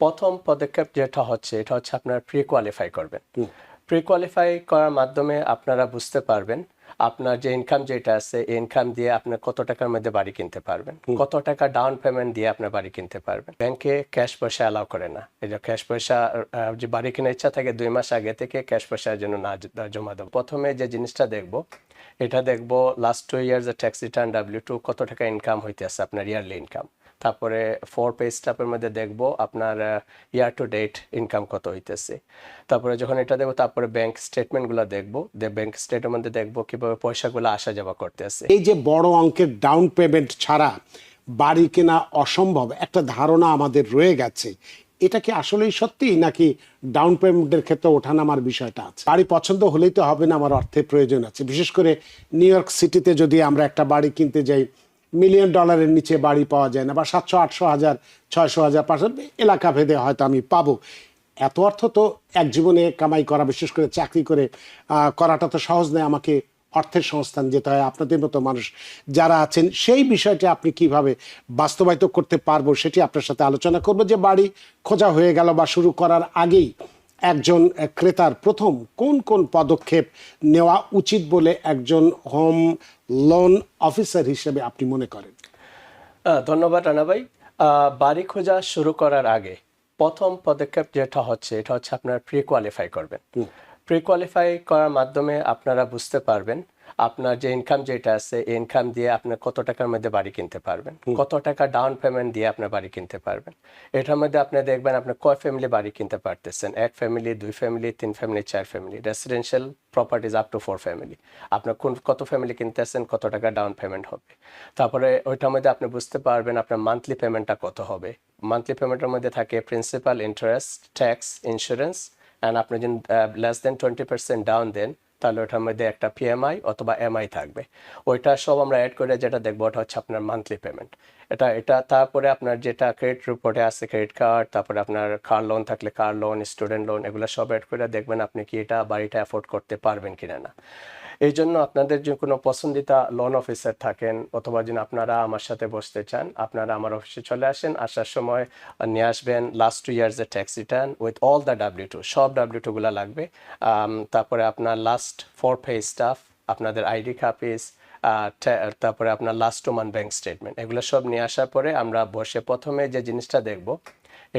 প্রথম পদক্ষেপ যেটা হচ্ছে এটা হচ্ছে আপনার প্রি কোয়ালিফাই করবেন। প্রি কোয়ালিফাই করার মাধ্যমে আপনারা বুঝতে পারবেন আপনার যে ইনকাম যেটা আছে এই ইনকাম দিয়ে আপনার কত টাকার মধ্যে বাড়ি কিনতে পারবেন, কত টাকা ডাউন পেমেন্ট দিয়ে আপনার বাড়ি কিনতে পারবেন। ব্যাংকে ক্যাশ পয়সা অ্যালাউ করে না। এই যে ক্যাশ পয়সা যে বাড়ি কেনার ইচ্ছা থাকে 2 মাস আগে থেকে ক্যাশ পয়সার জন্য না জমা দেবো। প্রথমে যে জিনিসটা দেখবো এটা দেখবো লাস্ট 2 ইয়ার্স এর ট্যাক্স রিটার্ন W2 কত টাকা ইনকাম হইতেছে আপনার ইয়ারলি ইনকাম। তারপরে 4 পে স্ট্যাপের মধ্যে দেখবো আপনার ইয়ার টু ডেট ইনকাম কত হইতেছে। তারপরে যখন এটা দেখবো তারপরে ব্যাংক স্টেটমেন্টগুলো দেখবো, ব্যাংক স্টেটমেন্টের মধ্যে দেখবো কিভাবে পয়সাগুলো আসা যাওয়া করতেছে। এই যে বড় অঙ্কের ডাউন পেমেন্ট ছাড়া বাড়ি কেনা অসম্ভব একটা ধারণা আমাদের রয়ে গেছে, এটা কি আসলেই সত্যি নাকি ডাউন পেমেন্টের ক্ষেত্রে ওঠানামার বিষয়টা আছে? বাড়ি পছন্দ হলেই তো হবে না, আমার অর্থের প্রয়োজন আছে। বিশেষ করে নিউ ইয়র্ক সিটিতে যদি আমরা একটা বাড়ি কিনতে যাই, $1 মিলিয়ন নিচে বাড়ি পাওয়া যায় না, বা 700, 800, 1000, 600, 1000, 500 এলাকা ভেদে হয়তো আমি পাবো। এত অর্থ তো এক জীবনে কামাই করা, বিশেষ করে চাকরি করে করাটা তো সহজ নয়। আমাকে অর্থের সংস্থান যেতে হয়। আপনাদের মতো মানুষ যারা আছেন, সেই বিষয়টি আপনি কিভাবে বাস্তবায়িত করতে পারবো সেটি আপনার সাথে আলোচনা করবো। যে বাড়ি খোঁজা হয়ে গেল বা শুরু করার আগেই একজন ক্রেতার প্রথম কোন কোন পদক্ষেপ নেওয়া উচিত বলে একজন হোম লোন অফিসার হিসেবে আপনি মনে করেন? ধন্যবাদ রানা ভাই। বাড়ি খোঁজা শুরু করার আগে প্রথম পদক্ষেপ যেটা হচ্ছে এটা হচ্ছে আপনার প্রি কোয়ালিফাই করবেন। প্রি কোয়ালিফাই করার মাধ্যমে আপনারা বুঝতে পারবেন আপনার যে ইনকাম যেটা আছে এই ইনকাম দিয়ে আপনার কত টাকার মধ্যে বাড়ি কিনতে পারবেন, কত টাকা ডাউন পেমেন্ট দিয়ে আপনার বাড়ি কিনতে পারবেন। এটার মধ্যে আপনি দেখবেন আপনি কয় ফ্যামিলি বাড়ি কিনতে পারতেছেন, 1 family, 2 family, 3 family, 4 family, residential properties up to 4 family. আপনার কত ফ্যামিলি কিনতেছেন, কত টাকা ডাউন পেমেন্ট হবে। তারপরে ওইটার মধ্যে আপনি বুঝতে পারবেন আপনার মান্থলি পেমেন্টটা কত হবে। মান্থলি পেমেন্টের মধ্যে থাকে principal, interest, tax, insurance. And আপনি যদি লেস দেন 20% ডাউন দেন তাহলে ওটার মধ্যে একটা PMI অথবা MI থাকবে। ওইটা সব আমরা অ্যাড করে যেটা দেখবো ওটা হচ্ছে আপনার মান্থলি পেমেন্ট। এটা তারপরে আপনার যেটা ক্রেডিট রিপোর্টে আছে ক্রেডিট কার্ড, তারপরে আপনার কার লোন থাকলে কার লোন, স্টুডেন্ট লোন, এগুলো সব অ্যাড করে দেখবেন আপনি কি এটা বাড়িটা অ্যাফোর্ড করতে পারবেন কিনা না। এই জন্য আপনাদের যে কোনো পছন্দিতা লোন অফিসার থাকেন অথবা যদি আপনারা আমার সাথে বসতে চান আপনারা আমার অফিসে চলে আসেন। আসার সময় নিয়ে আসবেন লাস্ট 2 ইয়ার্স এর tax return with all the W2, সব W2 গুলা লাগবে। তারপরে আপনার লাস্ট 4 পে স্টাফ, আপনাদের ID কপিস, তারপরে আপনার লাস্ট 2 মান্থ ব্যাংক স্টেটমেন্ট, এগুলো সব নিয়ে আসার পরে আমরা বসে প্রথমে যে জিনিসটা দেখব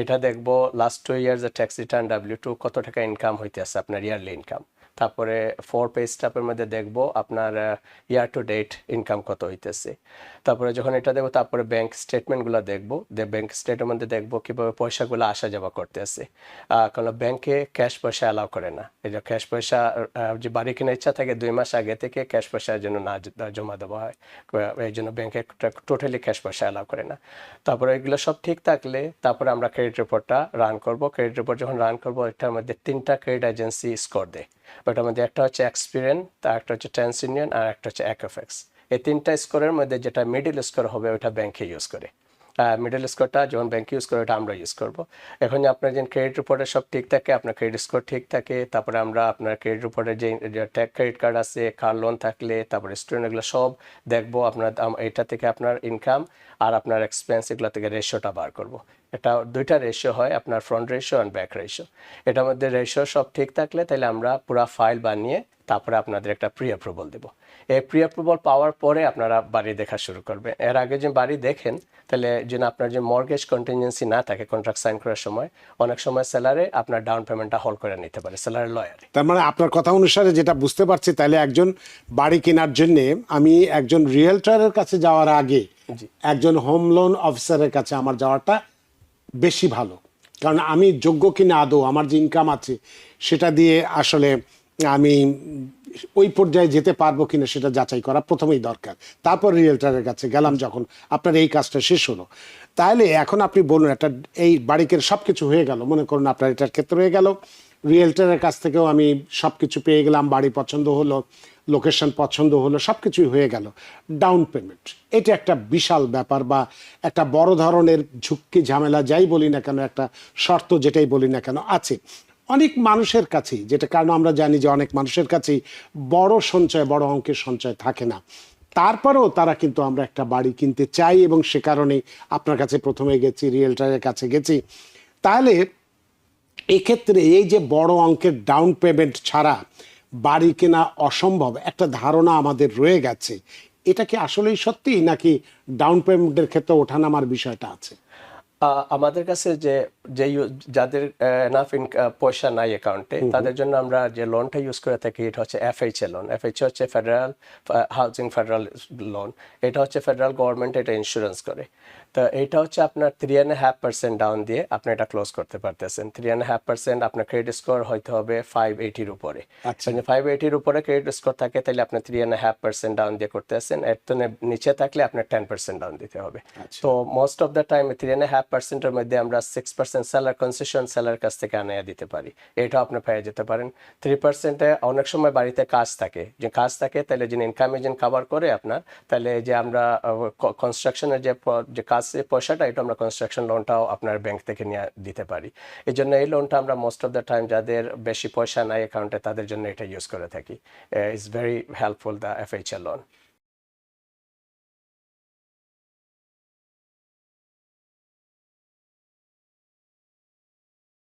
এটা দেখবো লাস্ট 2 ইয়ার্স এর ট্যাক্স রিটার্ন W2 কত টাকা ইনকাম হইতেছে আপনার ইয়ারলি ইনকাম। তারপরে 4 পে স্ট্যাপের মধ্যে দেখবো আপনার ইয়ার টু ডেট ইনকাম কত হইতেছে। তারপরে যখন এটা দেখবো তারপরে ব্যাংক স্টেটমেন্টগুলো দেখবো, ব্যাংক স্টেটমেন্টের মধ্যে দেখবো কিভাবে পয়সাগুলো আসা যাওয়া করতেছে। কারণ ব্যাংকে ক্যাশ পয়সা অ্যালাউ করে না। এই যে ক্যাশ পয়সা যে বাড়ি কেনার ইচ্ছা থাকে 2 মাস আগে থেকে ক্যাশ পয়সার জন্য না জমা দেওয়া হয়। এই জন্য ব্যাংকে টোটালি ক্যাশ পয়সা অ্যালাউ করে না। তারপরে এগুলো সব ঠিক থাকলে তারপরে আমরা ক্রেডিট রিপোর্টটা রান করব। ক্রেডিট রিপোর্ট যখন রান করবো এটার মধ্যে 3টা ক্রেডিট এজেন্সি স্কোর দেয়। ওটার মধ্যে একটা হচ্ছে এক্সপিরিয়েন, তার একটা হচ্ছে ট্রান্সইউনিয়ন, আর একটা হচ্ছে একুফেক্স। এই 3টা স্কোরের মধ্যে যেটা মিডিল স্কোর হবে ওটা ব্যাংকে ইউজ করে। মিডল স্কোরটা যখন ব্যাংক ইউজ করে ওটা আমরা ইউজ করব। এখন যে আপনার যে ক্রেডিট রিপোর্টে সব ঠিক থাকে, আপনার ক্রেডিট স্কোর ঠিক থাকে, তারপরে আমরা আপনার ক্রেডিট রিপোর্টের যে ট্যাক্স ক্রেডিট কার্ড আছে, কার লোন থাকলে, তারপরে স্টুডেন্ট, এগুলো সব দেখবো। আপনার এটা থেকে আপনার ইনকাম আর আপনার এক্সপেন্স এগুলো থেকে রেশিওটা বার করব। এটা 2টা রেশিও হয়, আপনার front ratio and back ratio. এটার মধ্যে রেশিও সব ঠিক থাকলে তাহলে আমরা পুরো ফাইল বানিয়ে তারপরে আপনাদের একটা প্রি অ্যাপ্রুভাল দেবো। এই প্রি অ্যাপ্রুভাল পাওয়ার পরে আপনারা বাড়ি দেখা শুরু করবে। এর আগে যে বাড়ি দেখেন তাহলে যেন আপনার যে মর্গেজ কন্টিনজেন্সি না থাকে কন্ট্রাক্ট সাইন করার সময়, অনেক সময় সেলারে আপনার ডাউন পেমেন্টটা হোল্ড করে নিতে পারে সেলারের লয়ারে। তার মানে আপনার কথা অনুসারে যেটা বুঝতে পারছি, তাহলে একজন বাড়ি কেনার জন্য আমি একজন রিয়েলটরের কাছে যাওয়ার আগে একজন হোম লোন অফিসারের কাছে আমার যাওয়াটা বেশি ভালো। কারণ আমি যোগ্য কিনা আদৌ, আমার যে ইনকাম আছে সেটা দিয়ে আসলে আমি ওই পর্যায়ে যেতে পারবো কিনা সেটা যাচাই করা প্রথমেই দরকার। তারপর রিয়েলটরের কাছে গেলাম যখন আপনার এই কাজটা শেষ হলো। তাহলে এখন আপনি বলুন, একটা এই বাড়ির সব কিছু হয়ে গেল, মনে করুন আপনার এটার ক্ষেত্রে হয়ে গেল, রিয়েলটরের কাছ থেকেও আমি সব কিছু পেয়ে গেলাম, বাড়ি পছন্দ হলো, লোকেশন পছন্দ হলো, সব কিছুই হয়ে গেল। ডাউন পেমেন্ট এটা একটা বিশাল ব্যাপার, বা একটা বড় ধরনের ঝুঁকি ঝামেলা যাই বলি না কেন, একটা শর্ত যেটাই বলি না কেন আছে অনেক মানুষের কাছেই। যেটা কারণ আমরা জানি যে অনেক মানুষের কাছেই বড় সঞ্চয়, বড় অঙ্কের সঞ্চয় থাকে না। তারপরেও তারা কিন্তু আমরা একটা বাড়ি কিনতে চাই, এবং সে কারণেই আপনার কাছে প্রথমে গেছি, রিয়েলটরের কাছে গেছি। তাহলে এক্ষেত্রে এই যে বড় অঙ্কের ডাউন পেমেন্ট ছাড়া বাড়ি কেনা অসম্ভব একটা ধারণা আমাদের রয়ে গেছে, এটা কি আসলেই সত্যি নাকি ডাউন পেমেন্টের ক্ষেত্রে ওঠানামার বিষয়টা আছে? আমাদের কাছে যে যে যাদের এনাফ পয়সা নাই অ্যাকাউন্টে, তাদের জন্য আমরা যে লোনটা ইউজ করে থাকি এটা হচ্ছে এফএইচএ লোন। এফএইচএ হচ্ছে ফেডারেল হাউজিং ফেডারাল লোন। এটা হচ্ছে ফেডারেল গভর্নমেন্ট এটা ইন্স্যুরেন্স করে। তো এটা হচ্ছে আপনার 3.5% ডাউন দিয়ে আপনি এটা ক্লোজ করতে পারতেছেন। 3.5% আপনার ক্রেডিট স্কোর হইতে হবে 580-র উপরে। আচ্ছা। 580-র উপরে ক্রেডিট স্কোর থাকে তাহলে আপনি 3.5% ডাউন দিয়ে করতেছেন। এর তো নিচে থাকলে আপনার 10% ডাউন দিতে হবে। তো মোস্ট অফ দ্য টাইম 3.5%-এর মধ্যে আমরা 6% সেলার কনসেশন সেলার কাছ থেকে আনাইয়া দিতে পারি। এটা আপনি পেয়ে যেতে পারেন। 3%-এ অনেক সময় বাড়িতে কাজ থাকে, যে কাজ থাকে তাহলে যিনি ইনকাম এজেন্ট কভার করে আপনার, তাহলে যে আমরা কনস্ট্রাকশনের যে কাজ পয়সাটা এটা আমরা কনস্ট্রাকশন লোনটাও আপনার ব্যাংক থেকে নিয়ে দিতে পারি। এই জন্য এই লোনটা আমরা মোস্ট অফ দ্য টাইম যাদের বেশি পয়সা নাই অ্যাকাউন্টে তাদের জন্য এটা ইউজ করে থাকি। It's very helpful the FHA loan.